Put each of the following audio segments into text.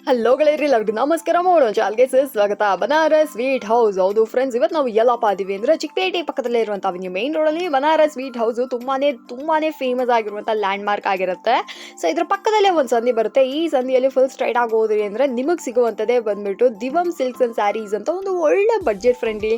Hello ಗೆಳೆಯರಿ ಎಲ್ಲರಿಗೂ ನಮಸ್ಕಾರ ಮಾಡೋಣ ಚಾಲ್ಗೆ ಸ್ವಾಗತ. Banaras sweet house. ಹೌದು ಫ್ರೆಂಡ್ಸ್, ಇವತ್ತು ನಾವು ಎಲ್ಲಪ್ಪ ಇದೀವಿ ಅಂದ್ರೆ ಚಿಕ್ಕಪೇಟೆ ಪಕ್ಕದಲ್ಲೇ ಇರುವಂಥ ಅವೆನ್ಯೂ ಮೇನ್ ರೋಡಲ್ಲಿ ಬನಾರಸ್ ಸ್ವೀಟ್ ಹೌಸ್ ತುಂಬಾನೇ ಫೇಮಸ್ ಆಗಿರುವಂಥ ಲ್ಯಾಂಡ್ ಮಾರ್ಕ್ ಆಗಿರುತ್ತೆ. ಸೊ ಇದ್ರ ಪಕ್ಕದಲ್ಲೇ ಒಂದು ಸಂಧಿ ಬರುತ್ತೆ. ಈ ಸಂಧಿಯಲ್ಲಿ ಫುಲ್ ಸ್ಟ್ರೈಟ್ ಆಗಿ ಹೋದ್ರಿ ಅಂದ್ರೆ ನಿಮಗೆ ಸಿಗುವಂಥದ್ದೇ ಬಂದ್ಬಿಟ್ಟು ದಿವಮ್ ಸಿಲ್ಕ್ಸ್ ಅಂಡ್ ಸ್ಯಾರೀಸ್ ಅಂತ ಒಂದು ಒಳ್ಳೆ ಬಡ್ಜೆಟ್ ಫ್ರೆಂಡ್ಲಿ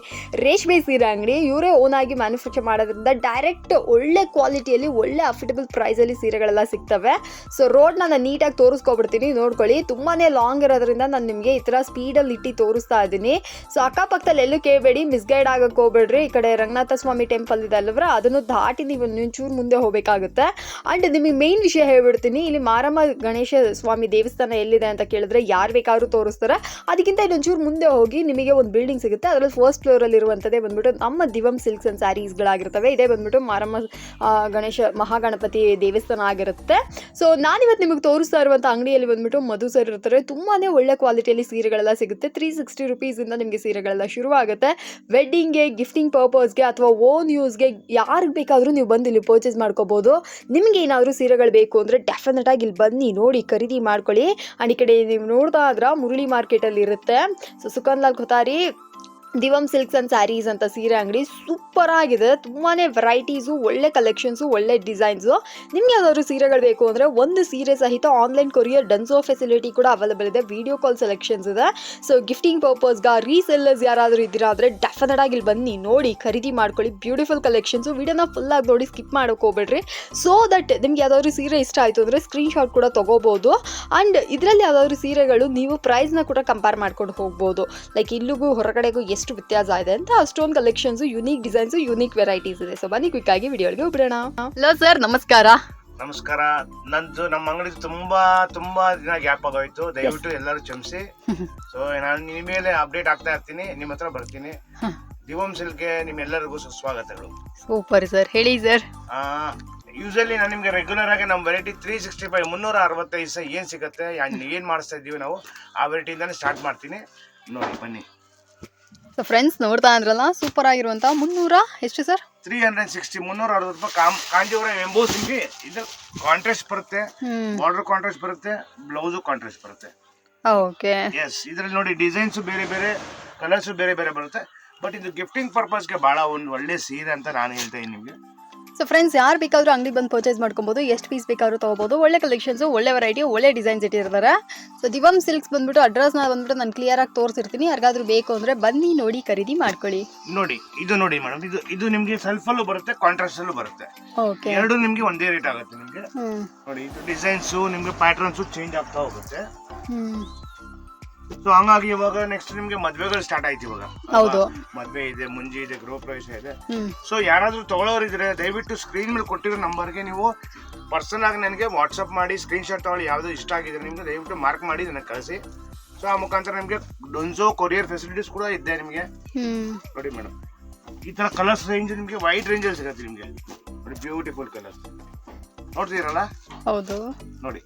ರೇಷ್ಮೆ ಸೀರೆ ಅಂಗಡಿ. ಇವರೇ ಓನ್ ಆಗಿ ಮ್ಯಾನುಫ್ಯಾಕ್ಚರ್ ಮಾಡೋದ್ರಿಂದ ಡೈರೆಕ್ಟ್ ಒಳ್ಳೆ ಕ್ವಾಲಿಟಿಯಲ್ಲಿ ಒಳ್ಳೆ ಅಫೋರ್ಡಬಲ್ ಪ್ರೈಸಲ್ಲಿ ಸೀರೆಗಳೆಲ್ಲ ಸಿಗ್ತವೆ. ಸೊ ರೋಡ್ನ ನಾನು ನೀಟಾಗಿ ತೋರಿಸ್ಕೊಬಿಡ್ತೀನಿ, ನೋಡ್ಕೊಳ್ಳಿ. ತುಂಬಾನೇ ಲಾಂಗ್ ಇರೋದ್ರಿಂದ ನಾನು ನಿಮಗೆ ಈ ಥರ ಸ್ಪೀಡಲ್ಲಿ ಇಟ್ಟು ತೋರಿಸ್ತಾ ಇದ್ದೀನಿ. ಸೊ ಅಕ್ಕಪಕ್ಕದಲ್ಲಿ ಎಲ್ಲೂ ಕೇಳಬೇಡಿ, ಮಿಸ್ಗೈಡ್ ಆಗಕ್ಕೆ ಹೋಗ್ಬೇಡ್ರಿ. ಈ ಕಡೆ ರಂಗನಾಥ ಸ್ವಾಮಿ ಟೆಂಪಲ್ ಇದೆ ಅಲ್ವರ, ಅದನ್ನು ದಾಟಿ ನೀವು ಒಂಚೂರು ಮುಂದೆ ಹೋಗಬೇಕಾಗುತ್ತೆ. ಆ್ಯಂಡ್ ನಿಮಗೆ ಮೇನ್ ವಿಷಯ ಹೇಳ್ಬಿಡ್ತೀನಿ, ಇಲ್ಲಿ ಮಾರಮ್ಮ ಗಣೇಶ ಸ್ವಾಮಿ ದೇವಸ್ಥಾನ ಎಲ್ಲಿದೆ ಅಂತ ಕೇಳಿದ್ರೆ ಯಾರು ಬೇಕಾದ್ರೂ ತೋರಿಸ್ತಾರೆ. ಅದಕ್ಕಿಂತ ಇನ್ನೊಂಚೂರು ಮುಂದೆ ಹೋಗಿ ನಿಮಗೆ ಒಂದು ಬಿಲ್ಡಿಂಗ್ ಸಿಗುತ್ತೆ. ಅದರಲ್ಲಿ ಫಸ್ಟ್ ಫ್ಲೋರಲ್ಲಿ ಇರುವಂಥದ್ದೇ ಬಂದ್ಬಿಟ್ಟು ನಮ್ಮ ದಿವಮ್ ಸಿಲ್ಕ್ಸ್ ಅಂಡ್ ಸ್ಯಾರೀಸ್ಗಳಾಗಿರ್ತವೆ. ಇದೇ ಬಂದ್ಬಿಟ್ಟು ಮಾರಮ್ಮ ಗಣೇಶ ಮಹಾಗಣಪತಿ ದೇವಸ್ಥಾನ ಆಗಿರುತ್ತೆ. ಸೊ ನಾನಿವತ್ತು ನಿಮಗೆ ತೋರಿಸ್ತಾ ಇರುವಂಥ ಅಂಗಡಿಯಲ್ಲಿ ಬಂದ್ಬಿಟ್ಟು ಮಧು ಸರ್ ಇರ್ತಾರೆ. ತುಂಬಾನೇ ಒಳ್ಳೆ ಕ್ವಾಲಿಟಿಯಲ್ಲಿ ಸೀರೆಗಳೆಲ್ಲ ಸಿಗುತ್ತೆ. 360 ರುಪೀಸಿಂದ ನಿಮಗೆ ಸೀರೆಗಳೆಲ್ಲ ಶುರು ಆಗುತ್ತೆ. ವೆಡ್ಡಿಂಗ್ಗೆ, ಗಿಫ್ಟಿಂಗ್ ಪರ್ಪಸ್ಗೆ ಅಥವಾ ಓನ್ ಯೂಸ್ಗೆ ಯಾರಿಗೆ ಬೇಕಾದರೂ ನೀವು ಬಂದು ಇಲ್ಲಿ ಪರ್ಚೇಸ್ ಮಾಡ್ಕೋಬೋದು. ನಿಮಗೆ ಏನಾದರೂ ಸೀರೆಗಳು ಬೇಕು ಅಂದರೆ ಡೆಫಿನೆಟ್ ಆಗಿ ಇಲ್ಲಿ ಬನ್ನಿ, ನೋಡಿ, ಖರೀದಿ ಮಾಡ್ಕೊಳ್ಳಿ. ಆ್ಯಂಡ್ ಈ ಕಡೆ ನೀವು ನೋಡ್ತಾ ಇದ್ರೆ ಮುರಳಿ ಮಾರ್ಕೆಟಲ್ಲಿ ಇರುತ್ತೆ. ಸೊ ಸುಕನ್ಲಾಲ್ ಖುತಾರಿ ದಿವಮ್ ಸಿಲ್ಕ್ಸ್ ಅಂಡ್ ಸ್ಯಾರೀಸ್ ಅಂತ ಸೀರೆ ಅಂಗಡಿ ಸೂಪರ್ ಆಗಿದೆ. ತುಂಬಾ ವೆರೈಟೀಸು, ಒಳ್ಳೆ ಕಲೆಕ್ಷನ್ಸು, ಒಳ್ಳೆ ಡಿಸೈನ್ಸು. ನಿಮ್ಗೆ ಯಾವ್ದಾದ್ರು ಸೀರೆಗಳು ಬೇಕು ಅಂದರೆ ಒಂದು ಸೀರೆ ಸಹಿತ ಆನ್ಲೈನ್ ಕೊರಿಯರ್ ಡನ್ಸೋ ಫೆಸಿಲಿಟಿ ಕೂಡ ಅವೈಲೇಬಲ್ ಇದೆ. ವಿಡಿಯೋ ಕಾಲ್ ಸೆಲೆಕ್ಷನ್ಸ್ ಇದೆ. ಸೊ ಗಿಫ್ಟಿಂಗ್ ಪರ್ಪಸ್ಗೆ ರೀಸೆಲ್ಲರ್ಸ್ ಯಾರಾದರೂ ಇದ್ದೀರಾ ಅಂದರೆ ಡೆಫಿನೆಟ್ ಆಗಿ ಇಲ್ಲಿ ಬನ್ನಿ, ನೋಡಿ, ಖರೀದಿ ಮಾಡ್ಕೊಳ್ಳಿ. Beautiful collections. ವಿಡಿಯೋನ ಫುಲ್ಲಾಗಿ ನೋಡಿ, ಸ್ಕಿಪ್ ಮಾಡೋಕೆ ಹೋಗ್ಬೇಡ್ರಿ. ಸೊ ದಟ್ ನಿಮ್ಗೆ ಯಾವ್ದಾದ್ರು ಸೀರೆ ಇಷ್ಟ ಆಯಿತು ಅಂದರೆ ಸ್ಕ್ರೀನ್ಶಾಟ್ ಕೂಡ ತೊಗೋಬೋದು. ಆ್ಯಂಡ್ ಇದರಲ್ಲಿ ಯಾವ್ದಾದ್ರು ಸೀರೆಗಳು ನೀವು ಪ್ರೈಸ್ನ ಕೂಡ ಕಂಪೇರ್ ಮಾಡ್ಕೊಂಡು ಹೋಗ್ಬೋದು. ಲೈಕ್ ಇಲ್ಲಿಗೂ ಹೊರಗಡೆಗೂ ಎಷ್ಟು ವ್ಯತ್ಯಾಸ ಇದೆ ಅಂತ ಅಷ್ಟೊಂದು collections, unique designs, unique varieties ಇದೆ. ಸೊ ಬನ್ನಿ ಕ್ವಿಕ್ ಆಗಿ ವಿಡಿಯೋಗೆ ಹೋಗ್ಬಿಡೋಣ. ಹಲೋ ಸರ್, ನಮಸ್ಕಾರ. ನಮಸ್ಕಾರ. ನಂದು ನಮ್ಮ ಅಂಗಡಿ ತುಂಬಾ ದಿನ ಗ್ಯಾಪ್ ಆಗೋಯ್ತು, ದಯವಿಟ್ಟು ಎಲ್ಲರೂ ಕ್ಷಮಿಸಿ. ಸೊ ನಾನು ನಿಮ್ಮ ಮೇಲೆ ಅಪ್ಡೇಟ್ ಆಗ್ತಾ ಇರ್ತೀನಿ, ನಿಮ್ಮ ಹತ್ರ ಬರ್ತೀನಿ. ದಿವಮ್ ಸಿಲ್ಕ್ಗೆ ನಿಮ್ಮೆಲ್ಲರಿಗೂ ಸುಸ್ವಾಗತಗಳು. ಸೂಪರ್ ಸರ್, ಹೇಳಿ ಸರ್. ಯೂಶಲಿ ನಾನು ನಿಮ್ಗೆ ರೆಗ್ಯುಲರ್ ಆಗಿ ನಮ್ಮ ವೆರೈಟಿ 365 365 ಏನ್ ಸಿಗುತ್ತೆ, ಏನ್ ಮಾಡಿಸ್ತಾ ಇದ್ದೀವಿ ನಾವು, ಆ ವೆರೈಟಿಯಿಂದಾನೆ ಸ್ಟಾರ್ಟ್ ಮಾಡ್ತೀನಿ. ನೋಡಿ ಬನ್ನಿ. ಸೊ ಫ್ರೆಂಡ್ಸ್, ನೋಡ್ತಾ ಇದ್ರಲ್ಲ, ಸೂಪರ್ ಆಗಿರುವಂತ 300 ಎಷ್ಟು ಸರ್? 360 360 ರೂಪಾಯಿ ಕಾಂಜೀವರಂ ಎಂಬೋಸಿಂಗ್. ಇದು ಕಾಂಟ್ರಾಸ್ಟ್ ಬರುತ್ತೆ, ಬಾರ್ಡರ್ ಕಾಂಟ್ರಾಸ್ಟ್ ಬರುತ್ತೆ, ಬ್ಲೌಸ್ ಕಾಂಟ್ರಾಸ್ಟ್ ಬರುತ್ತೆ. ಓಕೆ. ಎಸ್, ಇದ್ರಲ್ಲಿ ನೋಡಿ ಡಿಸೈನ್ಸ್ ಬೇರೆ ಬೇರೆ, ಕಲರ್ಸ್ ಬೇರೆ ಬೇರೆ ಬರುತ್ತೆ. ಬಟ್ ಇದು ಗಿಫ್ಟಿಂಗ್ ಪರ್ಪಸ್ಗೆ ಬಹಳ ಒಂದು ಒಳ್ಳೆ ಸೀರೆ ಅಂತ ನಾನು ಹೇಳ್ತಾ ಇದ್ದೀನಿ ನಿಮಗೆ. ಸೊ ಫ್ರೆಂಡ್ಸ್, ಯಾರು ಬೇಕಾದರೂ ಅಂಗಡಿ ಬಂದು ಪರ್ಚೇಸ್ ಮಾಡ್ಕೊಬೋದು. ಎಷ್ಟು ಪೀಸ್ ಬೇಕಾದ್ರೂ ತೊಗೋಬೋದು. ಒಳ್ಳೆ ಕಲೆಕ್ಷನ್ಸು, ಒಳ್ಳೆ ವೆರೈಟಿ, ಒಳ್ಳೆ ಡಿಸೈನ್ಸ್ ಇಟ್ಟಿರ್ತಾರೆ. ಸೊ ದಿವಮ್ ಸಿಲ್ಕ್ಸ್ ಬಂದ್ಬಿಟ್ಟು ಅಡ್ರೆಸ್ನ ಬಂದ್ಬಿಟ್ಟು ನಾನು ಕ್ಲಿಯರ್ ಆಗಿ ತೋರಿಸಿರ್ತೀನಿ. ಯಾರಿಗಾದ್ರೂ ಬೇಕು ಅಂದರೆ ಬನ್ನಿ, ನೋಡಿ, ಖರೀದಿ ಮಾಡ್ಕೊಳ್ಳಿ. ನೋಡಿ ಇದು ನೋಡಿ ಮೇಡಮ್, ಇದು ನಿಮಗೆ ಸೆಲ್ಫಲ್ಲೂ ಬರುತ್ತೆ, ಕಾಂಟ್ರಾಸ್ಟ್ ಅಲ್ಲೂ ಬರುತ್ತೆ. ಓಕೆ. ಎರಡು ನಿಮಗೆ ಒಂದೇ ರೇಟ್ ಆಗುತ್ತೆ ನಿಮಗೆ. ನೋಡಿ ಇದು ಡಿಸೈನ್ಸು ನಿಮಗೆ ಪ್ಯಾಟರ್ನ್ಸು ಚೇಂಜ್ ಆಗ್ತಾ ಹೋಗುತ್ತೆ. ಸೊ ಹಂಗಾಗಿ ಇವಾಗ ನೆಕ್ಸ್ಟ್ ನಿಮ್ಗೆ ಮದ್ವೆಗಳು ಸ್ಟಾರ್ಟ್ ಆಯ್ತು. ಇವಾಗ ಹೌದು, ಮದ್ವೆ ಇದೆ, ಮುಂಜಿ ಇದೆ, ಗೃಹ ಪ್ರವೇಶ ಇದೆ. ಸೊ ಯಾರಾದ್ರೂ ತಗೊಳ್ಳೋರಿದ್ರೆ ದಯವಿಟ್ಟು ಸ್ಕ್ರೀನ್ ಮೇಲೆ ಕೊಟ್ಟಿರೋ ನಂಬರ್ಗೆ ನೀವು ಪರ್ಸನಲ್ ಆಗಿ ನನಗೆ ವಾಟ್ಸಪ್ ಮಾಡಿ ಸ್ಕ್ರೀನ್ ಶಾಟ್ ತಗೊಳ್ಳಿ. ಯಾವ್ದು ಇಷ್ಟ ಆಗಿದ್ರೆ ನಿಮ್ಗೆ ದಯವಿಟ್ಟು ಮಾರ್ಕ್ ಮಾಡಿ ನನಗೆ ಕಳಿಸಿ. ಸೊ ಆ ಮುಖಾಂತರ ನಿಮ್ಗೆ ಡೊನ್ಸೋ ಕೊರಿಯರ್ ಫೆಸಿಲಿಟೀಸ್ ಕೂಡ ಇದೆ ನಿಮ್ಗೆ. ನೋಡಿ ಮೇಡಮ್, ಈ ತರ ಕಲರ್ಸ್ ರೇಂಜ್ ನಿಮ್ಗೆ ವೈಡ್ ರೇಂಜ್ ಅಲ್ಲಿ ಸಿಗುತ್ತೆ ನಿಮ್ಗೆ. ನೋಡಿ ಬ್ಯೂಟಿಫುಲ್ ಕಲರ್ಸ್ ನೋಡ್ತೀರಲ್ಲ. ಹೌದು, ನೋಡಿ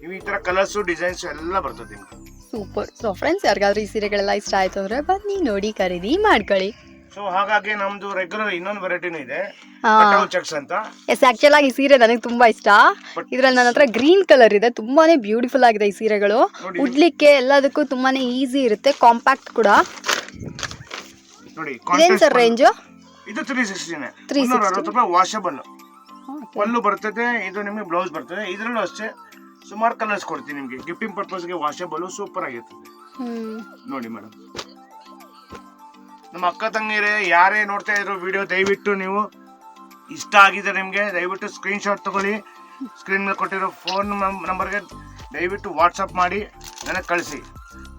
ನೀವು ಈ ತರ ಕಲರ್ಸ್ ಡಿಸೈನ್ಸ್ ಎಲ್ಲ ಬರ್ತದೆ ನಿಮ್ಗೆ. ಸೂಪರ್. ಸೊ ಫ್ರೆಂಡ್ಸ್, ಯಾರಿಗಾದ್ರೂ ಈ ಸೀರೆಗಳೆಲ್ಲ ಇಷ್ಟ ಆಯ್ತು ಅಂದ್ರೆ ಬನ್ನಿ, ನೋಡಿ, ಖರೀದಿ ಮಾಡ್ಕೊಳ್ಳಿ. ಸೊ ಹಾಗಾಗಿ ನಮ್ದು ರೆಗ್ಯುಲರ್ ಇನ್ನೊಂದು ವೆರೈಟಿನೂ ಇದೆ, ಚೆಕ್ಸ್ ಅಂತ. ಎಸ್, ಆಕ್ಚುಲ್ ಆಗಿ ಈ ಸೀರೆ ನನಗೆ ತುಂಬಾ ಇಷ್ಟ. ಇದ್ರಲ್ಲಿ ನನ್ನ ಹತ್ರ ಗ್ರೀನ್ ಕಲರ್ ಇದೆ. ತುಂಬಾನೇ ಬ್ಯೂಟಿಫುಲ್ ಆಗಿದೆ ಈ ಸೀರೆಗಳು. ಉಡ್ಲಿಕ್ಕೆ ಎಲ್ಲದಕ್ಕೂ ತುಂಬಾನೇ ಈಸಿ ಇರುತ್ತೆ, ಕಾಂಪ್ಯಾಕ್ಟ್ ಕೂಡ. ನೋಡಿ ಏನ್ ಸರ್ ರೇಂಜ್? ಇದು 360 ರೂಪಾಯಿ ವಾಷಬಲ್ ಪಲ್ಲು ಬರ್ತದೆ. ಇದು ನಿಮಗೆ ಬ್ಲೌಸ್ ಬರ್ತದೆ. ಇದ್ರಲ್ಲೂ ಅಷ್ಟೇ ಸುಮಾರು ಕಲರ್ಸ್ ಕೊಡ್ತೀನಿ ನಿಮ್ಗೆ. ಗಿಫ್ಟಿಂಗ್ ಪರ್ಪಸ್ಗೆ ವಾಷಬಲ್ ಸೂಪರ್ ಆಗಿರ್ತದೆ. ನೋಡಿ ಮೇಡಮ್, ನಮ್ಮ ಅಕ್ಕ ತಂಗಿರೇ ಯಾರೇ ನೋಡ್ತಾ ಇದ್ರು ವಿಡಿಯೋ, ದಯವಿಟ್ಟು ನೀವು ಇಷ್ಟ ಆಗಿದೆ ನಿಮ್ಗೆ ದಯವಿಟ್ಟು ಸ್ಕ್ರೀನ್ ಶಾಟ್ ತಗೊಳ್ಳಿ. ಸ್ಕ್ರೀನ್ ಮೇಲೆ ಕೊಟ್ಟಿರೋ ಫೋನ್ ನಂಬರ್ಗೆ ದಯವಿಟ್ಟು ವಾಟ್ಸಪ್ ಮಾಡಿ ನನಗೆ ಕಳಿಸಿ.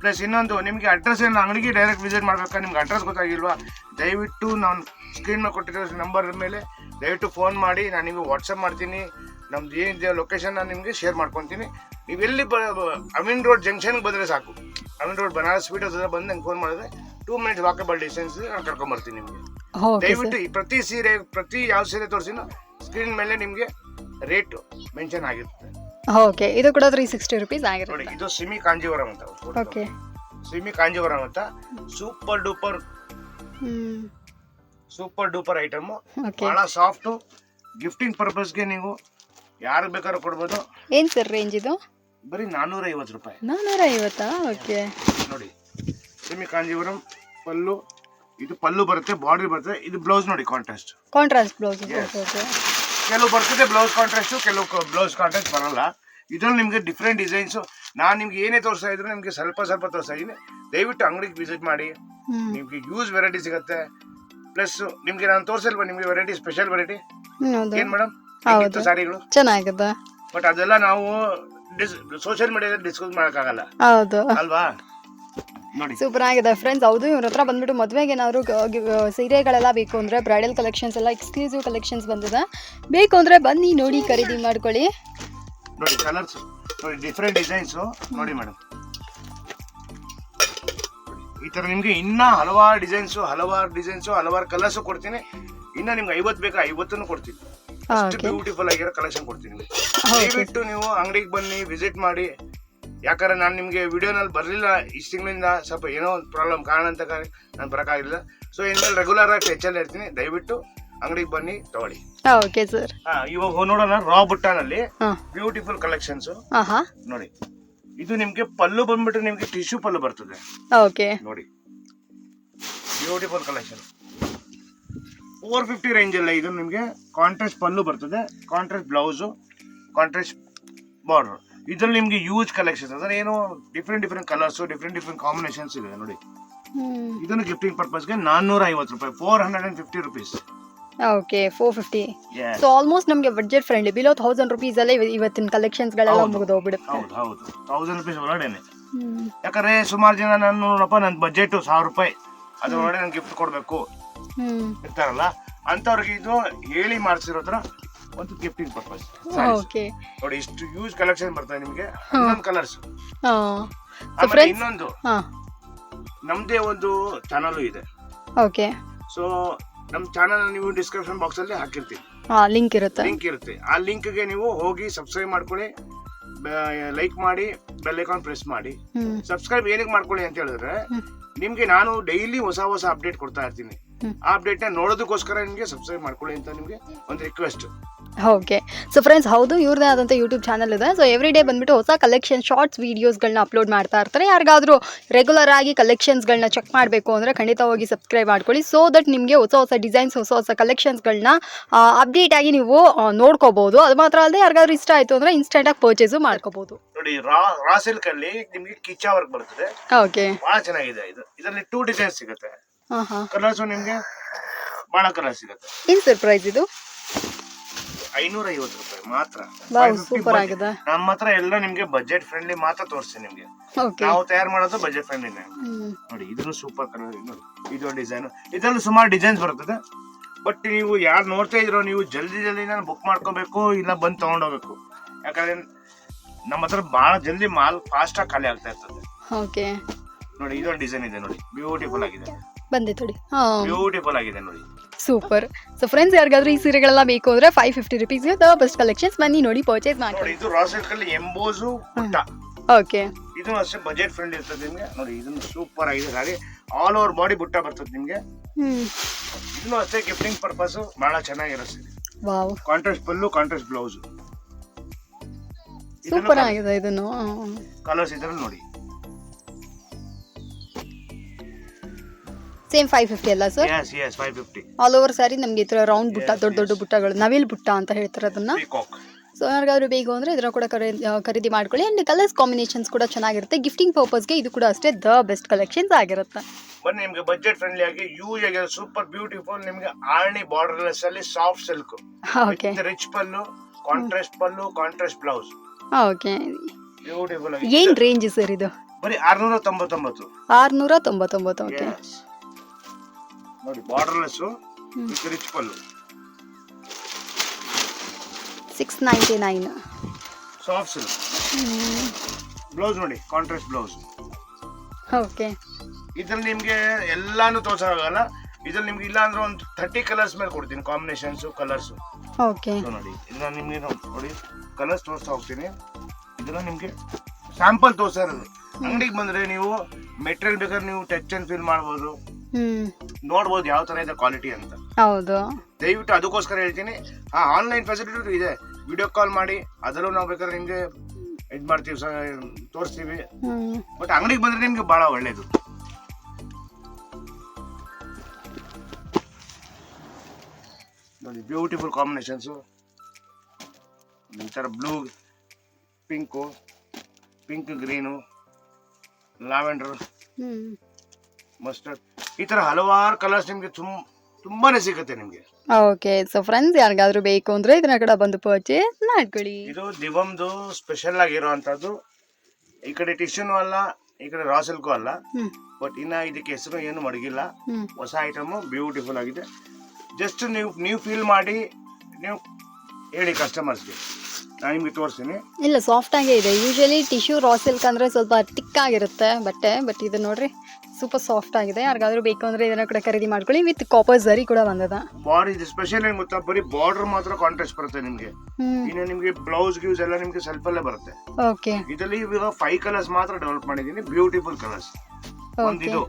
ಪ್ಲಸ್ ಇನ್ನೊಂದು, ನಿಮಗೆ ಅಡ್ರೆಸ್ ಏನು ಅಂಗಡಿಗೆ ಡೈರೆಕ್ಟ್ ವಿಸಿಟ್ ಮಾಡ್ಬೇಕಾ, ನಿಮ್ಗೆ ಅಡ್ರೆಸ್ ಗೊತ್ತಾಗಿಲ್ವಾ, ದಯವಿಟ್ಟು ನಾನು ಸ್ಕ್ರೀನ್ ಮೇಲೆ ಕೊಟ್ಟಿರೋ ನಂಬರ್ ಮೇಲೆ ದಯವಿಟ್ಟು ಫೋನ್ ಮಾಡಿ, ನಾನು ನಿಮಗೆ ವಾಟ್ಸಪ್ ಮಾಡ್ತೀನಿ. ನಮ್ದು ಏನಿದೆ ಲೊಕೇಶನ್ ನಾನು ನಿಮಗೆ ಶೇರ್ ಮಾಡ್ಕೊತೀನಿ. ನೀವು ಎಲ್ಲಿ ಅಮೀನ್ ರೋಡ್ ಜಂಕ್ಷನ್ಗೆ ಬಂದರೆ ಸಾಕು. ಅಮೀನ್ ರೋಡ್ ಬನಾರಸ್ ಸ್ವೀಟ್ ಹತ್ರ ಬಂದು ನಂಗೆ ಫೋನ್ ಮಾಡಿದ್ರೆ 2 minutes ವಾಕಬಲ್ ಡಿಸ್ಟೆನ್ಸ್ ನಾನು ಕರ್ಕೊಂಡ್ಬರ್ತೀನಿ ನಿಮಗೆ. ದಯವಿಟ್ಟು ಪ್ರತಿ ಸೀರೆ, ಪ್ರತಿ ಯಾವ ಸೀರೆ ತೋರಿಸಿನೋ ಸ್ಕ್ರೀನ್ ಮೇಲೆ ನಿಮಗೆ ರೇಟ್ ಮೆನ್ಷನ್ ಆಗಿರುತ್ತೆ. ಓಕೆ. ಇದು ಕೂಡ 360 ರೂಪೀಸ್ ಆಗಿರುತ್ತೆ. ನೋಡಿ ಇದು ಸಿಮಿ ಕಾಂಜೀವರಂ ಅಂತ. ಓಕೆ, ಸಿಮಿ ಕಾಂಜೀವರಂ ಅಂತ ಸೂಪರ್ ಡೂಪರ್ ಐಟಮ್. ಬಹಳ ಸಾಫ್ಟ್, ಗಿಫ್ಟಿಂಗ್ ಪರ್ಪಸ್ಗೆ ನೀವು ಯಾರು ಬೇಕಾದ್ರೂ ಕೊಡ್ಬೋದು. ಏನ್ ಸರ್ ರೇಂಜ್ ಇದು? ಬರೀ 450 ರೂಪಾಯಿ. 450. ಓಕೆ ನೋಡಿ ಸೆಮಿ ಕಾಂಜೀವರಂ ಪಲ್ಲು, ಇದು ಪಲ್ಲು ಬರುತ್ತೆ, ಬಾರ್ಡರ್ ಬರುತ್ತೆ, ಇದು ಬ್ಲೌಸ್ ನೋಡಿ ಕಾಂಟ್ರಾಸ್ಟ್ ಬ್ಲೌಸ್. ಓಕೆ ಕೆಲವು ಬರ್ತದೆ ಬ್ಲೌಸ್ ಕಾಂಟ್ರಾಸ್ಟು, ಕೆಲವು ಬ್ಲೌಸ್ ಕಾಂಟ್ರಾಸ್ಟ್ ಬರಲ್ಲ. ಇದ್ರಲ್ಲಿ ನಿಮಗೆ ಡಿಫ್ರೆಂಟ್ ಡಿಸೈನ್ಸು. ನಾನು ನಿಮ್ಗೆ ಏನೇ ತೋರಿಸ್ತಾ ಇದ್ರು ನಿಮಗೆ ಸ್ವಲ್ಪ ತೋರಿಸ್ತಾ ಇದ್ದೀನಿ. ದಯವಿಟ್ಟು ಅಂಗಡಿಗೆ ವಿಸಿಟ್ ಮಾಡಿ, ನಿಮ್ಗೆ ಯೂಸ್ ವೆರೈಟಿ ಸಿಗುತ್ತೆ. ಪ್ಲಸ್ ನಿಮ್ಗೆ ನಾನು ತೋರಿಸಲ್ವಾ ನಿಮ್ಗೆ ವೆರೈಟಿ, ಸ್ಪೆಷಲ್ ವೆರೈಟಿ ಏನ್ ಮೇಡಮ್ ಸಾರಿಗಳು ಚೆನ್ನಾಗಿದೆ. ಬಟ್ ಅದೆಲ್ಲ ನಾವು ಸೋಷಿಯಲ್ ಮೀಡಿಯಾದಲ್ಲಿ ಡಿಸ್ಕಸ್ ಮಾಡೋಕ್ಕಾಗಲ್ಲ ಹೌದು ಅಲ್ವಾ. ನೋಡಿ ಸೂಪರ್ ಆಗಿದೆ ಫ್ರೆಂಡ್ಸ್. ಹೌದು, ಇವ್ರ ಹತ್ರ ಬಂದ್ಬಿಟ್ಟು ಮದುವೆಗೆ ಏನಾದ್ರು ಸೀರೆಗಳೆಲ್ಲ ಬೇಕು ಅಂದರೆ ಬ್ರೈಡಲ್ ಕಲೆಕ್ಷನ್ಸ್ ಎಲ್ಲ ಎಕ್ಸ್ಕ್ಲೂಸಿವ್ ಕಲೆಕ್ಷನ್ಸ್ ಬಂದಿದೆ. ಬೇಕು ಅಂದರೆ ಬನ್ನಿ ನೋಡಿ ಖರೀದಿ ಮಾಡ್ಕೊಳ್ಳಿ. ನೋಡಿ ಕಲರ್ಸ್ ನೋಡಿ, ಡಿಫ್ರೆಂಟ್ ಡಿಸೈನ್ಸು ನೋಡಿ ಮೇಡಮ್. ಈ ಥರ ನಿಮಗೆ ಇನ್ನೂ ಹಲವಾರು ಹಲವಾರು ಕಲರ್ಸು ಕೊಡ್ತೀನಿ. ಇನ್ನು ನಿಮ್ಗೆ 50 ಬೇಕಾ 50 ಕೊಡ್ತೀನಿ. ಅಷ್ಟು ಬ್ಯೂಟಿಫುಲ್ ಆಗಿರೋ ಕಲೆಕ್ಷನ್ ಕೊಡ್ತೀನಿ. ದಯವಿಟ್ಟು ನೀವು ಅಂಗಡಿಗೆ ಬನ್ನಿ, ವಿಸಿಟ್ ಮಾಡಿ. ಯಾಕಂದ್ರೆ ನಾನು ನಿಮಗೆ ವಿಡಿಯೋನಲ್ಲಿ ಬರಲಿಲ್ಲ ಇಷ್ಟು ತಿಂಗಳಿಂದ, ಸ್ವಲ್ಪ ಏನೋ ಒಂದು ಪ್ರಾಬ್ಲಮ್ ಕಾರಣ ಅಂತ ನಾನು ಬರೋಕ್ಕಾಗಿಲ್ಲ. ಸೊ ಇನ್ಮೇಲೆ ರೆಗ್ಯುಲರ್ ಆಗಿ ಟೆಚ್ಚಲ್ಲಿ ಇರ್ತೀನಿ. ದಯವಿಟ್ಟು ಅಂಗಡಿಗೆ ಬನ್ನಿ ತಗೊಳ್ಳಿ. Okay sir. ಇವಾಗ ನೋಡೋಣ ರಾ ಬುಟ್ಟಾನಲ್ಲಿ ಬ್ಯೂಟಿಫುಲ್ ಕಲೆಕ್ಷನ್ಸ್ ನೋಡಿ. ಇದು ನಿಮ್ಗೆ ಪಲ್ಲು ಬಂದ್ಬಿಟ್ಟು ನಿಮ್ಗೆ ಟಿಶ್ಯೂ ಪಲ್ಲು ಬರ್ತದೆ. ಓಕೆ ನೋಡಿ ಬ್ಯೂಟಿಫುಲ್ ಕಲೆಕ್ಷನ್ 450 ರೇಂಜ್ ಅಲ್ಲ. ಇದು ನಿಮ್ಗೆ ಕಾಂಟ್ರಾಸ್ಟ್ ಪಲ್ಲು ಬರ್ತದೆ, ಕಾಂಟ್ರಾಸ್ಟ್ ಬ್ಲೌಸು, ಕಾಂಟ್ರಾಸ್ಟ್ ಬಾರ್ಡರ್. ಇದ್ರಲ್ಲಿ ನಿಮ್ಗೆ ಯೂಸ್ ಕಲೆಕ್ಷನ್ ಅಂದ್ರೆ ಏನು ಡಿಫ್ರೆಂಟ್ ಕಲರ್ಸ್, ಡಿಫ್ರೆಂಟ್ ಕಾಂಬಿನೇಷನ್ಸ್ ಇದೆ ನೋಡಿ. ಇದನ್ನು ಗಿಫ್ಟಿಂಗ್ ಪರ್ಪಸ್ಗೆ 450 ರೂಪಾಯಿ, 450 ರುಪೀಸ್. ಓಕೆ 450. ಸೊ ಆಲ್ಮೋಸ್ಟ್ ನಮಗೆ ಬಡ್ಜೆಟ್ ಫ್ರೆಂಡ್ಲಿ, ಬಿಲೋ 1000 ರುಪೀಸ್ ಅಲ್ಲೇ ಇವತ್ತಿನ ಕಲೆಕ್ಷನ್ಸ್ ಗಳೆಲ್ಲ ಮುಗಿದೋಗ್ಬಿಡುತ್ತೆ. ಹೌದು 1000 ರುಪೀಸ್ ಒಳಗಡೆನೆ. ಯಾಕಂದ್ರೆ ಸುಮಾರು ಜನ ನಾನು ನೋಡಪ್ಪ ನನ್ನ ಬಜೆಟ್ 1000 ರೂಪಾಯಿ, ಅದ್ರೊಳಗಡೆ ನಾನು ಗಿಫ್ಟ್ ಕೊಡ್ಬೇಕು ಇರ್ತಾರಲ್ಲ, ಅಂತವ್ರಿಗೆ ಇದು ಹೇಳಿ ಮಾಡಿಸಿರೋ ತರ ಒಂದು ಗಿಫ್ಟಿಂಗ್ ಪರ್ಪಸ್. ನೋಡಿ ಇಷ್ಟು ಯೂಸ್ ಕಲೆಕ್ಷನ್ ಬರ್ತದೆ ನಿಮ್ಗೆ. ಇನ್ನೊಂದು ಕಲರ್ಸ್, ಇನ್ನೊಂದು ನಮ್ದೇ ಒಂದು ಚಾನಲ್ ಇದೆ. ಓಕೆ ಸೊ ನಮ್ ಚಾನಲ್ ನೀವು ಡಿಸ್ಕ್ರಿಪ್ಷನ್ ಬಾಕ್ಸ್ ಅಲ್ಲಿ ಹಾಕಿರ್ತೀವಿ, ಲಿಂಕ್ ಇರುತ್ತೆ. ಆ ಲಿಂಕ್ ಗೆ ನೀವು ಹೋಗಿ ಸಬ್ಸ್ಕ್ರೈಬ್ ಮಾಡ್ಕೊಳ್ಳಿ, ಲೈಕ್ ಮಾಡಿ, ಬೆಲ್ ಐಕಾನ್ ಪ್ರೆಸ್ ಮಾಡಿ. ಸಬ್ಸ್ಕ್ರೈಬ್ ಏನಕ್ಕೆ ಮಾಡ್ಕೊಳ್ಳಿ ಅಂತ ಹೇಳಿದ್ರೆ ನಿಮ್ಗೆ ನಾನು ಡೈಲಿ ಹೊಸ ಅಪ್ಡೇಟ್ ಕೊಡ್ತಾ ಇರ್ತೀನಿ. ಆ ಅಪ್ಡೇಟ್ ನ ನೋಡೋದಕ್ಕೋಸ್ಕರ ನಿಮ್ಗೆ ಸಬ್ಸ್ಕ್ರೈಬ್ ಮಾಡ್ಕೊಳ್ಳಿ ಅಂತ ನಿಮ್ಗೆ ಒಂದು ರಿಕ್ವೆಸ್ಟ್. ಓಕೆ ಸೊ ಫ್ರೆಂಡ್ಸ್, ಹೌದು ಇವ್ರದೇ ಆದಂಥ ಯೂಟ್ಯೂಬ್ ಚಾನಲ್ ಇದೆ. ಸೊ ಎವ್ರಿ ಡೇ ಬಂದ್ಬಿಟ್ಟು ಹೊಸ ಕಲೆಕ್ಷನ್ ಶಾರ್ಟ್ಸ್ ವೀಡಿಯೋಸ್ಗಳನ್ನ ಅಪ್ಲೋಡ್ ಮಾಡ್ತಾ ಇರ್ತಾರೆ. ಯಾರಿಗಾದರೂ ರೆಗ್ಯುಲರ್ ಆಗಿ ಕಲೆಕ್ಷನ್ಸ್ಗಳನ್ನ ಚೆಕ್ ಮಾಡಬೇಕು ಅಂದರೆ ಖಂಡಿತವಾಗಿ ಸಬ್ಸ್ಕ್ರೈಬ್ ಮಾಡ್ಕೊಳ್ಳಿ. ಸೊ ದಟ್ ನಿಮಗೆ ಹೊಸ ಡಿಸೈನ್ಸ್, ಹೊಸ ಕಲೆಕ್ಷನ್ಸ್ಗಳನ್ನ ಅಪ್ಡೇಟ್ ಆಗಿ ನೀವು ನೋಡ್ಕೋಬಹುದು. ಅದು ಮಾತ್ರ ಅಲ್ಲದೆ ಯಾರಿಗಾದ್ರೂ ಇಷ್ಟ ಆಯಿತು ಅಂದರೆ ಇನ್ಸ್ಟೆಂಟಾಗಿ ಪರ್ಚೇಸು ಮಾಡ್ಕೋಬಹುದು. ನೋಡಿ ರಾ ಸಿಲ್ಕ್ ಅಲ್ಲಿ ನಿಮಗೆ ಕಿಚ್ಚಾ ವರ್ಕ್ ಬರ್ತದೆ. ಓಕೆ ಬಹಳ ಚೆನ್ನಾಗಿದೆ. ಇದರಲ್ಲಿ 2 ಡಿಸೈನ್ ಸಿಗುತ್ತೆ. ಕಲರ್ಸ್ ನಿಮ್ಗೆ ಬಹಳ ಕಲರ್ ಸಿಗುತ್ತೆ. ಏನು ಸರ್ ಪ್ರೈಸ್ ಇದು? 550 ರೂಪಾಯಿ ಮಾತ್ರ. ಸೂಪರ್ ಆಗಿದೆ. ನಮ್ಮ ಹತ್ರ ಎಲ್ಲ ನಿಮ್ಗೆ ಬಜೆಟ್ ಫ್ರೆಂಡ್ಲಿ ಮಾತ್ರ ತೋರಿಸ್ತೀನಿ ನಿಮ್ಗೆ. ನಾವು ತಯಾರು ಮಾಡೋದು ಬಜೆಟ್ ಫ್ರೆಂಡ್ಲಿನೇ. ನೋಡಿ ಇದನ್ನು ಸೂಪರ್ ಕಲರ್. ನೋಡಿ ಇದು ಡಿಸೈನ್, ಇದರಲ್ಲಿ ಸುಮಾರು ಡಿಸೈನ್ಸ್ ಬರ್ತದೆ. ಬಟ್ ನೀವು ಯಾರು ನೋಡ್ತಾ ಇದ್ರೋ ನೀವು ಜಲ್ದಿ ನಾನು ಬುಕ್ ಮಾಡ್ಕೋಬೇಕು, ಇಲ್ಲ ಬಂದು ತಗೊಂಡೋಗ್ಬೇಕು. ಯಾಕಂದ್ರೆ ನಮ್ಮ ಹತ್ರ ಬಹಳ ಜಲ್ದಿ ಮಾಲ್ ಫಾಸ್ಟ್ ಆಗಿ ಖಾಲಿ ಆಗ್ತಾ ಇರ್ತದೆ. ಓಕೆ ನೋಡಿ ಇದೊಂದು ಡಿಸೈನ್ ಇದೆ ನೋಡಿ, ಬ್ಯೂಟಿಫುಲ್ ಆಗಿದೆ. ಬ್ಯೂಟಿಫುಲ್ ಆಗಿದೆ ನೋಡಿ, ಸೂಪರ್. ಸೊ ಫ್ರೆಂಡ್ಸ್, ಯಾರಿಗಾದ್ರೂ ಈ ಸೀರೆಗಳೆಲ್ಲ ಬೇಕು ಅಂದ್ರೆ 550 ರುಪೀಸ್ಗೆ ದ ಬೆಸ್ಟ್ ಕಲೆಕ್ಷನ್ಸ್ ಬನ್ನಿ ನೋಡಿ ಪರ್ಚೇಸ್ ಮಾಡಿ. ಇದು ರಾ ಸಿಲ್ಕ್ ಅಲ್ಲಿ ಎಂಬೋಸು ಬುಟ್ಟ. ಓಕೆ ಇದು ಅಷ್ಟೇ ಬಜೆಟ್ ಫ್ರೆಂಡ್ಲಿ ಇರ್ತದೆ ನಿಮ್ಗೆ. ನೋಡಿ ಇದನ್ನು ಸೂಪರ್ ಆಗಿದೆ ಸಾರಿ, ಆಲ್ ಓವರ್ ಬಾಡಿ ಬುಟ್ಟ ಬರ್ತದೆ ನಿಮ್ಗೆ. ಇದನ್ನು ಅಷ್ಟೇ ಗಿಫ್ಟಿಂಗ್ ಪರ್ಪಸ್ ಬಹಳ ಚೆನ್ನಾಗಿರುತ್ತೆ. ವಾವ್, ಕಾಂಟ್ರಾಸ್ಟ್ ಪಲ್ಲು, ಕಾಂಟ್ರಾಸ್ಟ್ ಬ್ಲೌಸ್, ಸೂಪರ್ ಆಗಿದೆ. ಇದನ್ನು ಕಲರ್ಸ್ ಇದ್ರೆ ನೋಡಿ. ಸೇಮ್ 550 ಅಲ್ಲ sir? yes 550. All over sari ನಮಗೆ ಈ ತರ ರೌಂಡ್ ಬುಟ್ಟ, ದೊಡ್ಡ ಬುಟ್ಟಗಳು, ನವಿಲ್ ಬುಟ್ಟ ಅಂತ ಹೇಳ್ತಾರೆ ಅದನ್ನ. ಸೊ ಯಾರಿಗಾದ್ರೂ ಬೇಕು ಅಂದ್ರೆ ಇದರ ಕೂಡ ಖರೀದಿ ಮಾಡ್ಕೊಳ್ಳಿ. ಅಂಡ್ ಕಲರ್ಸ್ ಕಾಂಬಿನೇಷನ್ಸ್ ಕೂಡ ಚೆನ್ನಾಗಿರುತ್ತೆ. ಗಿಫ್ಟಿಂಗ್ ಪರ್ಪಸ್ಗೆ ಇದು ಕೂಡ ಅಷ್ಟೇ ದ ಬೆಸ್ಟ್ ಕಲೆಕ್ಷನ್ಸ್ ಆಗಿರುತ್ತೆ. ಬನ್ನಿ ನಿಮ್ಗೆ ಬಜೆಟ್ ಫ್ರೆಂಡ್ಲಿ ಆಗಿ ಯೂಸ್ ಆಗಿ ಸೂಪರ್ ಬ್ಯೂಟಿಫುಲ್ ನಿಮ್ಗೆ ಆರ್ನಿ ಬಾರ್ಡರ್ಲೆಸ್ ಅಲ್ಲಿ ಸಾಫ್ಟ್ ಸಿಲ್ಕ್, ರಿಚ್ ಪಲ್ಲು, ಕಾಂಟ್ರಾಸ್ಟ್ ಪಲ್ಲು, ಕಾಂಟ್ರಾಸ್ಟ್ ಬ್ಲೌಸ್. ಓಕೆ, ಬ್ಯೂಟಿಫುಲ್ ಆಗಿ. ಏನ್ ರೇಂಜ್ ಸರ್ ಇದು? ಬರೀ 699. 699. ಓಕೆ ನೋಡಿ borderless with rich pallu, 699. Soft silk blouse ನೋಡಿ, ಕಾಂಟ್ರಾಸ್ಟ್ ಬ್ಲೌಸ್. ಓಕೆ, ಇದ್ರಲ್ಲಿ ನಿಮ್ಗೆ ಎಲ್ಲಾನು ತೋರ್ಸೋಕ್ಕಾಗಲ್ಲ. ಇದ್ರಲ್ಲಿ ನಿಮ್ಗೆ ಇಲ್ಲ ಅಂದ್ರೆ ಒಂದು 30 ಕಲರ್ಸ್ ಮೇಲೆ ಕೊಡ್ತೀನಿ, ಕಾಂಬಿನೇಷನ್ಸ್ ಕಲರ್ಸ್. ಓಕೆ ನೋಡಿ ಇದನ್ನ ನಿಮ್ಗೆ ನೋಡಿ ಕಲರ್ಸ್ ತೋರಿಸ್ತಾ ಹೋಗ್ತೀನಿ. ಇದನ್ನ ನಿಮ್ಗೆ ಸ್ಯಾಂಪಲ್ ತೋರ್ಸಾ ಇರೋದು. ಅಂಗಡಿಗೆ ಬಂದ್ರೆ ನೀವು ಮೆಟೀರಿಯಲ್ ಬೇಕಾದ್ರೆ ನೀವು ಟಚ್ ಅಂಡ್ ಫೀಲ್ ಮಾಡ್ಬೋದು, ನೋಡ್ಬೋದು ಯಾವ ತರ ಇದೆ ಕ್ವಾಲಿಟಿ ಅಂತ. ಹೌದು, ದಯವಿಟ್ಟು ಅದಕ್ಕೋಸ್ಕರ ಹೇಳ್ತೀನಿ. ಆನ್ಲೈನ್ ಫೆಸಿಲಿಟಿ ಇದೆ, ವಿಡಿಯೋ ಕಾಲ್ ಮಾಡಿ ಅದರಲ್ಲೂ ನಾವು ಬೇಕಾದ್ರೆ ನಿಮ್ಗೆ ಇದು ಮಾಡ್ತೀವಿ ತೋರಿಸ್ತೀವಿ. ಹ್ಮ್ ಬಟ್ ಅಂಗಡಿಗೆ ಬಂದ್ರೆ ನಿಮ್ಗೆ ಬಹಳ ಒಳ್ಳೇದು. ನೋಡಿ ಬ್ಯೂಟಿಫುಲ್ ಕಾಂಬಿನೇಷನ್ಸು, ಈ ಥರ ಬ್ಲೂ, ಪಿಂಕ್ ಗ್ರೀನು, ಲ್ಯಾವೆಂಡರ್, ಹ್ಮ್ ಮಸ್ಟರ್ಡ್, ಈ ಥರ ಹಲವಾರು ಕಲರ್ಸ್ ನಿಮಗೆ ತುಂಬಾನೇ ಸಿಗುತ್ತೆ ನಿಮಗೆ. ಓಕೆ ಸೊ ಫ್ರೆಂಡ್ಸ್ ಯಾರಿಗಾದ್ರೂ ಬೇಕು ಅಂದ್ರೆ ಇದನ್ನ ಕೂಡ ಬಂದು ಪರ್ಚೇಸ್ ಮಾಡ್ಕೊಳ್ಳಿ. ಇದು ದಿವಂದು ಸ್ಪೆಷಲ್ ಆಗಿರುವಂತದ್ದು. ಈ ಕಡೆ ಟಿಶ್ಯೂನು ಅಲ್ಲ, ಈ ಕಡೆ ರಾ ಸಿಲ್ಕು ಅಲ್ಲ. ಹ್ಮ್ ಬಟ್ ಇನ್ನ ಇದಕ್ಕೆ ಹೆಸರು ಏನು ಮಡಗಿಲ್ಲ. ಹ್ಮ್ ಹೊಸ ಐಟಮು, ಬ್ಯೂಟಿಫುಲ್ ಆಗಿದೆ. ಜಸ್ಟ್ ನೀವು ಫೀಲ್ ಮಾಡಿ ನೀವು ಹೇಳಿ ಕಸ್ಟಮರ್ಸ್ಗೆ, ನಾನು ನಿಮಗೆ ತೋರಿಸ್ತೀನಿ. ಇಲ್ಲ ಸಾಫ್ಟ್ ಆಗೇ ಇದೆ. ಯೂಶಲಿ ಟಿಶ್ಯೂ ರಾ ಸಿಲ್ಕ್ ಅಂದ್ರೆ ಸ್ವಲ್ಪ ತಿಕ್ ಆಗಿರುತ್ತೆ ಬಟ್ಟೆ, ಬಟ್ ಇದು ನೋಡ್ರಿ ಸೂಪರ್ ಸಾಫ್ಟ್ ಆಗಿದೆ. ಯಾರಿಗಾದ್ರೂ ಬೇಕು ಅಂದ್ರೆ ಇದನ್ನ ಕೂಡ ಖರೀದಿ ಮಾಡ್ಕೊಳ್ಳಿ. ವಿತ್ ಕಾಪರ್ ಜರಿ ಕೂಡ ಬಂದದ. ಬಾಡಿ ಇದು ಸ್ಪೆಷಲ್ ಏನು ಗೊತ್ತಾ, ಬರೀ ಬಾರ್ಡರ್ ಮಾತ್ರ ಕಾಂಟ್ರಾಸ್ಟ್ ಬರುತ್ತೆ ನಿಮಗೆ. ಇನ್ನು ನಿಮಗೆ ಬ್ಲೌಸ್ ಗ್ಯೂಸ್ ಎಲ್ಲ ನಿಮಗೆ ಸ್ವಲ್ಪ ಅಲ್ಲೇ ಬರುತ್ತೆ. ಓಕೆ ಇದರಲ್ಲಿ ಇವಾಗ 5 ಕಲರ್ಸ್ ಮಾತ್ರ ಡೆವಲಪ್ ಮಾಡಿದ್ದೀನಿ. Beautiful colours. ಒಂದಿದು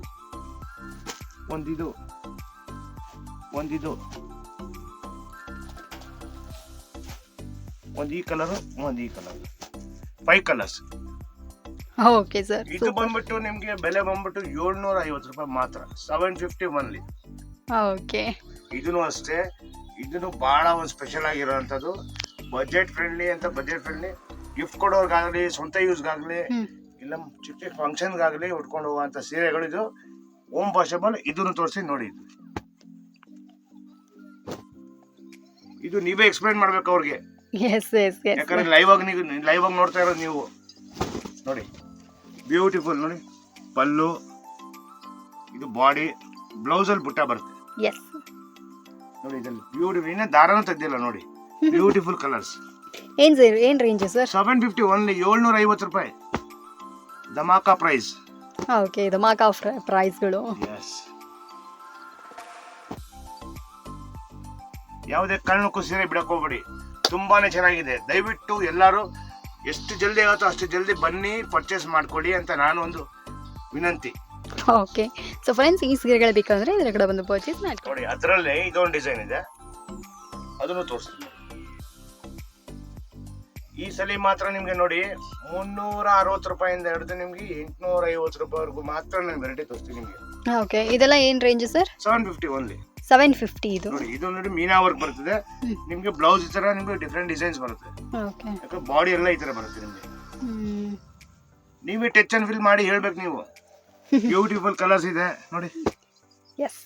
ಒಂದು ಈ ಕಲರ್, ಒಂದು ಈ ಕಲರ್, 5 ಕಲರ್ಸ್. Okay sir. ಇದು ಬಂದ್ಬಿಟ್ಟು ನಿಮ್ಗೆ ಬೆಲೆ ಬಂದ್ಬಿಟ್ಟು 750 ರೂಪಾಯಿ ಮಾತ್ರ, 750 ಒನ್ಲಿ. ಓಕೆ ಇದನ್ನು ಅಷ್ಟೇ, ಇದನ್ನು ಬಹಳ ಒಂದು ಸ್ಪೆಷಲ್ ಆಗಿರೋಂಥದ್ದು. ಬಜೆಟ್ ಫ್ರೆಂಡ್ಲಿ ಅಂತ, ಬಜೆಟ್ ಫ್ರೆಂಡ್ಲಿ ಗಿಫ್ಟ್ ಕೊಡೋರ್ಗಾಗಲಿ, ಸ್ವಂತ ಯೂಸ್ಗಾಗಲಿ, ಇಲ್ಲ ಚಿಕ್ಕ ಚಿಕ್ಕ ಫಂಕ್ಷನ್ಗಾಗಲಿ ಉಟ್ಕೊಂಡು ಹೋಗುವಂಥ ಸೀರೆಗಳು. ಇದು ಓಮ್ ವಾಷಬಲ್. ಇದನ್ನು ತೋರಿಸಿ ನೋಡಿ. ಇದು ನೀವೇ ಎಕ್ಸ್ಪ್ಲೈನ್ ಮಾಡ್ಬೇಕು ಅವ್ರಿಗೆ, ಯಾಕಂದ್ರೆ ಲೈವ್ ಆಗಿ ನೋಡ್ತಾ ಇರೋದು ನೀವು. ನೋಡಿ ಬ್ಯೂಟಿಫುಲ್. ನೋಡಿ ಪಲ್ಲು, ಇದು ಬಾಡಿ, ಬ್ಲೌಸ್ ಅಲ್ಲಿ ಬುಟ್ಟ ಬರುತ್ತೆ. ನೋಡಿ ಇದ್ರಲ್ಲಿ ಬ್ಯೂಟಿಫುಲ್. ಇನ್ನೇ ದಾರನೂ ತೆಗ್ದಿಲ್ಲ ನೋಡಿ. Beautiful colours. ಏನ್ ರೇಂಜ್ ಸರ್? 750 ಓನ್ಲಿ, 750 ರೂಪಾಯಿ ಧಮಾಕಾ ಪ್ರೈಸ್. ಓಕೆ ಧಮಾಕಾ ಪ್ರೈಸ್ಗಳು. ಯಾವುದೇ ಕಾರಣಕ್ಕೂ ಸೀರೆ ಬಿಡಕ್ ಹೋಗ್ಬೇಡಿ, ತುಂಬಾನೇ ಚೆನ್ನಾಗಿದೆ. ದಯವಿಟ್ಟು ಎಲ್ಲರೂ ಎಷ್ಟು ಜಲ್ದಿ ಆಗುತ್ತೋ ಅಷ್ಟು ಜಲ್ದಿ ಬನ್ನಿ, ಪರ್ಚೇಸ್ ಮಾಡ್ಕೊಳ್ಳಿ ಅಂತ ನಾನು ಒಂದು ವಿನಂತಿ. ಓಕೆ ಸೊ ಫ್ರೆಂಡ್ಸ್, ಈ ಸೀರೆಗಳು ಬೇಕಾದ್ರೆ ಇದರ ಕಡೆ ಬಂದು ಪರ್ಚೇಸ್ ಮಾಡ್ಕೊಳ್ಳಿ. ನೋಡಿ ಅದರಲ್ಲೇ ಇದೊಂದು ಡಿಸೈನ್ ಇದೆ, ಅದನ್ನು ತೋರಿಸ್ತೀನಿ. ಈ ಸಲ ಮಾತ್ರ ನಿಮ್ಗೆ ನೋಡಿ 360 ರೂಪಾಯಿಂದ ಹಿಡಿದು ನಿಮ್ಗೆ 850 ರೂಪಾಯಿವರೆಗೂ ಮಾತ್ರ ನಾನು ವೆರೈಟಿ ತೋರಿಸ್ತೀನಿ ನಿಮ್ಗೆ. ಓಕೆ ಇದೆಲ್ಲ ಏನ್ ರೇಂಜ್ ಸರ್? 750 ಓನ್ಲಿ. 750 ಇದು. ನೋಡಿ ಇದು ನೋಡಿ ಮೀನಾ ವರ್ಕ್ ಬರ್ತದೆ ನಿಮ್ಗೆ. ಬ್ಲೌಸ್ ಈ ತರ ನಿಮ್ಗೆ ಡಿಫ್ರೆಂಟ್ ಡಿಸೈನ್ಸ್ ಬರುತ್ತೆ. ಓಕೆ ಯಾಕಂದ್ರೆ ಬಾಡಿ ಎಲ್ಲ ಈ ತರ ಬರುತ್ತೆ ನಿಮ್ಗೆ. ನೀವೇ ಟಚ್ ಅಂಡ್ ಫೀಲ್ ಮಾಡಿ ಹೇಳ್ಬೇಕು ನೀವು. ಬ್ಯೂಟಿಫುಲ್ ಕಲರ್ಸ್ ಇದೆ ನೋಡಿ. ಎಸ್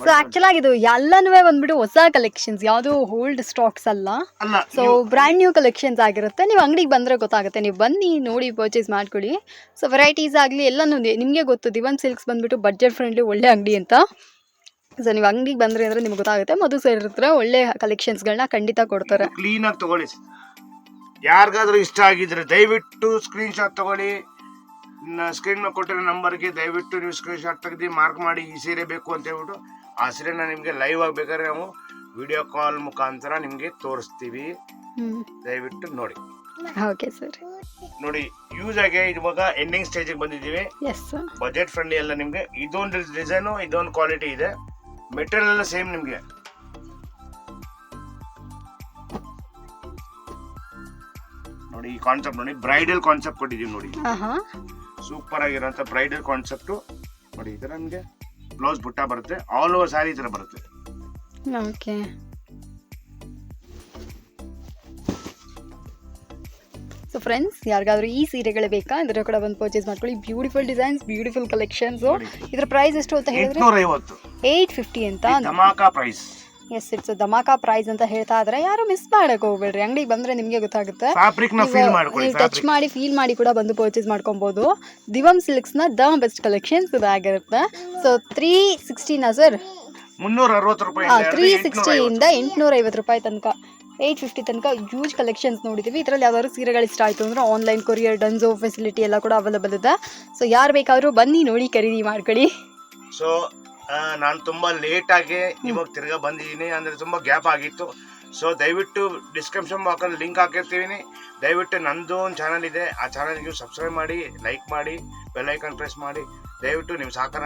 ಸೊ ಆಕ್ಚುಲ್ ಆಗಿ ಇದು ಎಲ್ಲನೂ ಬಂದ್ಬಿಟ್ಟು ಹೊಸ ಕಲೆಕ್ಷನ್ಸ್, ಯಾವುದು ಓಲ್ಡ್ ಸ್ಟಾಕ್ಸ್ ಅಲ್ಲ. ಸೊ ಬ್ರ್ಯಾಂಡ್ ನ್ಯೂ ಕಲೆಕ್ಷನ್ಸ್ ಆಗಿರುತ್ತೆ. ನೀವು ಅಂಗಡಿಗೆ ಬಂದರೆ ಗೊತ್ತಾಗುತ್ತೆ. ನೀವು ಬನ್ನಿ ನೋಡಿ ಪರ್ಚೇಸ್ ಮಾಡ್ಕೊಳ್ಳಿ. ಸೊ ವೆರೈಟೀಸ್ ಆಗಲಿ ಎಲ್ಲನೂ ನಿಮಗೆ ಗೊತ್ತು. ದಿವಂತ್ ಸಿಲ್ಕ್ಸ್ ಬಂದ್ಬಿಟ್ಟು ಬಡ್ಜೆಟ್ ಫ್ರೆಂಡ್ಲಿ ಒಳ್ಳೆ ಅಂಗಡಿ ಅಂತ. ಸೊ ನೀವು ಅಂಗಡಿಗೆ ಬಂದ್ರೆ ಅಂದ್ರೆ ನಿಮ್ಗೆ ಗೊತ್ತಾಗುತ್ತೆ. ಮಧು ಸರ್ ಹತ್ರ ಒಳ್ಳೆ ಕಲೆಕ್ಷನ್ಸ್ಗಳನ್ನ ಖಂಡಿತ ಕೊಡ್ತಾರೆ. ಕ್ಲೀನ್ ಆಗಿ ತಗೊಳ್ಳಿ. ಯಾರಿಗಾದ್ರೂ ಇಷ್ಟ ಆಗಿದ್ರೆ ದಯವಿಟ್ಟು ಸ್ಕ್ರೀನ್ ಶಾಟ್ ತಗೊಳ್ಳಿ. ಸ್ಕ್ರೀನ್ ಮೇಲೆ ಕೊಟ್ಟಿರೋ ನಂಬರ್ಗೆ ದಯವಿಟ್ಟು ನೀವು ಸ್ಕ್ರೀನ್ ಶಾಟ್ ತೆಗೆದು ಮಾರ್ಕ್ ಮಾಡಿ ಈ ಸೀರೆ ಬೇಕು ಅಂತ ಹೇಳ್ಬಿಟ್ಟು ಆ ಸೀರೆನ ನಿಮಗೆ ಲೈವ್ ಆಗಬೇಕಾದ್ರೆ ನಾವು ವಿಡಿಯೋ ಕಾಲ್ ಮುಖಾಂತರ ನಿಮಗೆ ತೋರಿಸ್ತೀವಿ. ದಯವಿಟ್ಟು ನೋಡಿ. Okay sir. ನೋಡಿ ಯೂಸ್ ಆಗಿ ಇವಾಗ ಎಂಡಿಂಗ್ ಸ್ಟೇಜಿಗೆ ಬಂದಿದ್ದೀವಿ. ಬಜೆಟ್ ಫ್ರೆಂಡ್ಲಿ ಎಲ್ಲ ನಿಮಗೆ. ಇದೊಂದು ಡಿಸೈನು, ಇದೊಂದು ಕ್ವಾಲಿಟಿ ಇದೆ. ಮೆಟೀರಿಯಲ್ ಎಲ್ಲ ಸೇಮ್ ನಿಮಗೆ. ನೋಡಿ ಈ ಕಾನ್ಸೆಪ್ಟ್ ನೋಡಿ, ಬ್ರೈಡಲ್ ಕಾನ್ಸೆಪ್ಟ್ ಕೊಟ್ಟಿದ್ದೀವಿ ನೋಡಿ. ಸೂಪರ್ ಆಗಿರೋಂಥ ಬ್ರೈಡಲ್ ಕಾನ್ಸೆಪ್ಟು ನೋಡಿ. ಈ ಥರ ನಿಮಗೆ ಬ್ಲೌಸ್ ಬುಟ್ಟ ಬರುತ್ತೆ, ಆಲ್ ಓವರ್ ಸ್ಯಾರಿ ಈ ಥರ ಬರುತ್ತೆ. ಓಕೆ ಸೊ ಫ್ರೆಂಡ್ಸ್, ಯಾರಿಗಾದ್ರೂ ಈ ಸೀರೆಗಳು ಬೇಕಾ ಇದರ ಕೂಡ ಬಂದು ಪರ್ಚೇಸ್ ಮಾಡ್ಕೊಳ್ಳಿ. Beautiful designs, beautiful collections. ಇದರ ಪ್ರೈಸ್ ಎಷ್ಟು ಅಂತ ಹೇಳಿದ್ರೆ 850 ಅಂತ. ಧಮಾಕಾ price. Yes, it's dhamaka price ಅಂತ ಹೇಳ್ತಾ ಇದ್ರೆ ಯಾರು ಮಿಸ್ ಮಾಡಕ್ ಹೋಗ್ಬೇಡ್ರಿ. ಅಂಗಡಿಗೆ ಬಂದ್ರೆ ನಿಮಗೆ ಗೊತ್ತಾಗುತ್ತೆ. ನೀವು ಟಚ್ ಮಾಡಿ ಫೀಲ್ ಮಾಡಿ ಕೂಡ ಬಂದು ಪರ್ಚೇಸ್ ಮಾಡ್ಕೊಬಹುದು. ದಿವಂ ಸಿಲ್ಕ್ಸ್ ನ ದ ಬೆಸ್ಟ್ ಕಲೆಕ್ಷನ್ಸ್ ಇದಾಗಿರುತ್ತೆ. ಸೊ 360 ಸರ್, 360 ರೂಪಾಯಿ, 360 ಇಂದ 850 ರೂಪಾಯಿ ತನಕ, 850 ತನಕ ಯೂಜ್ ಕಲೆಕ್ಷನ್ಸ್ ನೋಡಿದ್ದೀವಿ. ಇದರಲ್ಲಿ ಯಾವ್ದಾದ್ರು ಸೀರೆಗಳು ಇಷ್ಟ ಆಯಿತು ಅಂದರೆ ಆನ್ಲೈನ್ ಕೊರಿಯರ್, ಡನ್ಸೋ ಫೆಸಿಲಿಟಿ ಎಲ್ಲ ಕೂಡ ಅವೈಲೇಬಲ್ ಇದೆ. ಸೊ ಯಾರು ಬೇಕಾದರೂ ಬನ್ನಿ ನೋಡಿ ಖರೀದಿ ಮಾಡ್ಕೊಳ್ಳಿ. ಸೊ ನಾನು ತುಂಬ ಲೇಟಾಗಿ ಇವಾಗ ತಿರ್ಗಾ ಬಂದಿದ್ದೀನಿ, ಅಂದರೆ ತುಂಬ ಗ್ಯಾಪ್ ಆಗಿತ್ತು. ಸೊ ದಯವಿಟ್ಟು ಡಿಸ್ಕ್ರಿಪ್ಷನ್ ಬಾಕ್ಸಲ್ಲಿ ಲಿಂಕ್ ಹಾಕಿರ್ತೀವಿ. ದಯವಿಟ್ಟು ನಂದು ಒಂದು ಚಾನಲ್ ಇದೆ, ಆ ಚಾನಲ್ಗೆ ಸಬ್ಸ್ಕ್ರೈಬ್ ಮಾಡಿ, ಲೈಕ್ ಮಾಡಿ, ಬೆಲ್ ಐಕಾನ್ ಪ್ರೆಸ್ ಮಾಡಿ. ದಯವಿಟ್ಟು ನಿಮ್ಮ ಸಹಕಾರ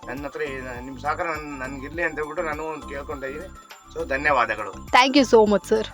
ನನ್ನ ಹತ್ರ, ನಿಮ್ಮ ಸಹಕಾರ ನನಗಿರಲಿ ಅಂತ ಹೇಳ್ಬಿಟ್ಟು ನಾನು ಕೇಳ್ಕೊತಾ ಇದ್ದೀನಿ. ಸೊ ಧನ್ಯವಾದಗಳು. Thank you so much sir.